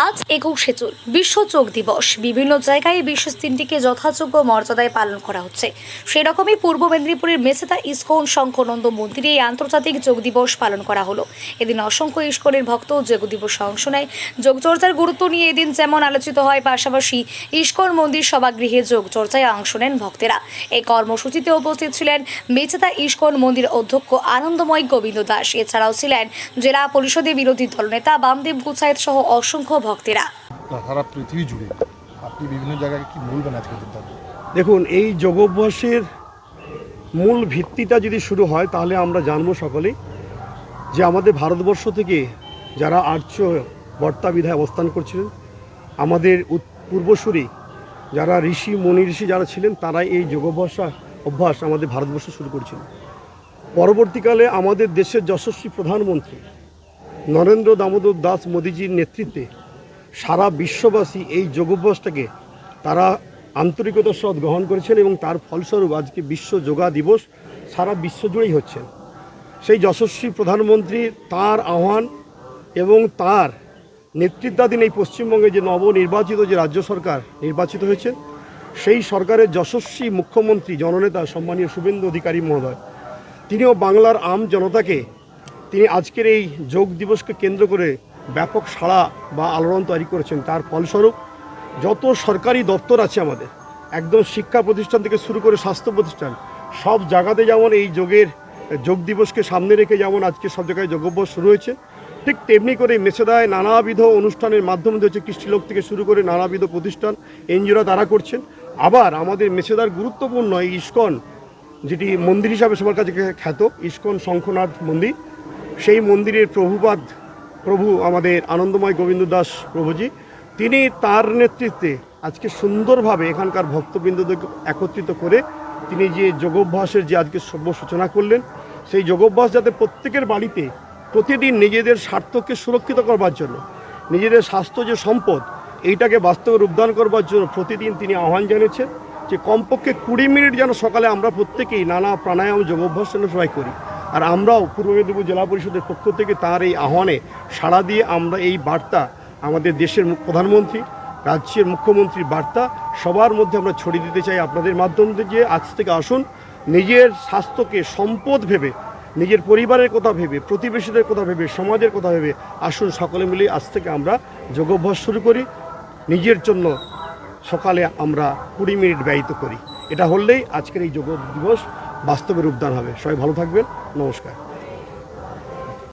আজ 21শে জুন বিশ্ব যোগ দিবস। বিভিন্ন জায়গায় বিশেষ দিনটিকে যথাযোগ্য মর্যাদায় পালন করা হচ্ছে। সেরকমই পূর্ব মেদিনীপুরের মেছেদা ইস্কন শঙ্করনন্দ মন্দিরে এই আন্তর্জাতিক যোগ দিবস পালন করা হলো। এদিন অসংখ্য ইস্কনের ভক্ত যোগ দিবসে অংশ নেয়। যোগচর্চার গুরুত্ব নিয়ে এদিন যেমন আলোচিত হয়, পাশাপাশি ইস্কন মন্দির সভাগৃহে যোগচর্চায় অংশ নেন ভক্তেরা। এই কর্মসূচিতে উপস্থিত ছিলেন মেছেদা ইস্কন মন্দির অধ্যক্ষ আনন্দময় গোবিন্দ দাস। এছাড়াও ছিলেন জেলা পরিষদের বিরোধী দলনেতা বামদেব গুচায়েত সহ অসংখ্য ভক্তেরা। সারা পৃথিবী জুড়ে আপনি বিভিন্ন জায়গায় কি বলবেন আজকে? দেখুন, এই যোগাভ্যাসের মূল ভিত্তিটা যদি শুরু হয় তাহলে আমরা জানবো সকলেই যে আমাদের ভারতবর্ষ থেকে যারা আর্য বর্তাবিধায় অবস্থান করছিলেন, আমাদের পূর্বসূরি যারা ঋষি মনি ঋষি যারা ছিলেন, তারাই এই অভ্যাস আমাদের ভারতবর্ষ শুরু করেছিলেন। পরবর্তীকালে আমাদের দেশের যশস্বী প্রধানমন্ত্রী নরেন্দ্র দামোদর দাস মোদীজির নেতৃত্বে সারা বিশ্ববাসী এই যোগাভ্যাসটাকে তারা আন্তরিকতার সহ গ্রহণ করেছেন এবং তার ফলস্বরূপ আজকে বিশ্ব যোগা দিবস সারা বিশ্ব জুড়েই হচ্ছেন। সেই যশস্বী প্রধানমন্ত্রী তার আহ্বান এবং তার নেতৃত্বাধীন এই পশ্চিমবঙ্গে যে নবনির্বাচিত যে রাজ্য সরকার নির্বাচিত হয়েছে, সেই সরকারের যশস্বী মুখ্যমন্ত্রী জননেতা সম্মানীয় শুভেন্দু অধিকারী মহোদয়, তিনিও বাংলার আম জনতাকে তিনি আজকের এই যোগ দিবসকে কেন্দ্র করে ব্যাপক সাড়া বা আলোড়ন তৈরি করেছেন। তার ফলস্বরূপ যত সরকারি দপ্তর আছে আমাদের, একদম শিক্ষা প্রতিষ্ঠান থেকে শুরু করে স্বাস্থ্য প্রতিষ্ঠান, সব জায়গাতে যেমন এই যোগ দিবসকে সামনে রেখে যেমন আজকে সব জায়গায় যোগাভ্যাস শুরু হয়েছে, ঠিক তেমনি করে মেছেদায় নানাবিধ অনুষ্ঠানের মাধ্যমে হচ্ছে কৃষ্টিলোক থেকে শুরু করে নানাবিধ প্রতিষ্ঠান এনজিওরা তারা করছেন। আবার আমাদের মেছেদার গুরুত্বপূর্ণ এই ইস্কন, যেটি মন্দির হিসাবে সবার কাছে খ্যাত ইস্কন শঙ্খনাথ মন্দির, সেই মন্দিরের প্রভু আমাদের আনন্দময় গোবিন্দ দাস প্রভুজি, তিনি তার নেতৃত্বে আজকে সুন্দরভাবে এখানকার ভক্তবৃন্দদের একত্রিত করে তিনি যে যোগাভ্যাসের যে আজকে সভ্য সূচনা করলেন, সেই যোগাভ্যাস যাতে প্রত্যেকের বাড়িতে প্রতিদিন নিজেদের স্বার্থকে সুরক্ষিত করবার জন্য, নিজেদের স্বাস্থ্য যে সম্পদ এইটাকে বাস্তবে রূপদান করবার জন্য প্রতিদিন তিনি আহ্বান জানিয়েছেন যে কমপক্ষে 20 মিনিট যেন সকালে আমরা প্রত্যেকেই নানা প্রাণায়াম যোগাভ্যাস যেন সবাই করি। আর আমরাও পূর্ব মেদিনীপুর জেলা পরিষদের পক্ষ থেকে তার এই আহ্বানে সাড়া দিয়ে আমরা এই বার্তা আমাদের দেশের প্রধানমন্ত্রী, রাজ্যের মুখ্যমন্ত্রীর বার্তা সবার মধ্যে আমরা ছড়িয়ে দিতে চাই আপনাদের মাধ্যমে, যে আজ থেকে আসুন নিজের স্বাস্থ্যকে সম্পদ ভেবে, নিজের পরিবারের কথা ভেবে, প্রতিবেশীদের কথা ভেবে, সমাজের কথা ভেবে আসুন সকলে মিলে আজ থেকে আমরা যোগাভ্যাস শুরু করি। নিজের জন্য সকালে আমরা 20 মিনিট ব্যয়িত করি। এটা হলেই আজকের এই যোগ দিবস বাস্তবে রূপদান হবে। সবাই ভালো থাকবেন। নমস্কার।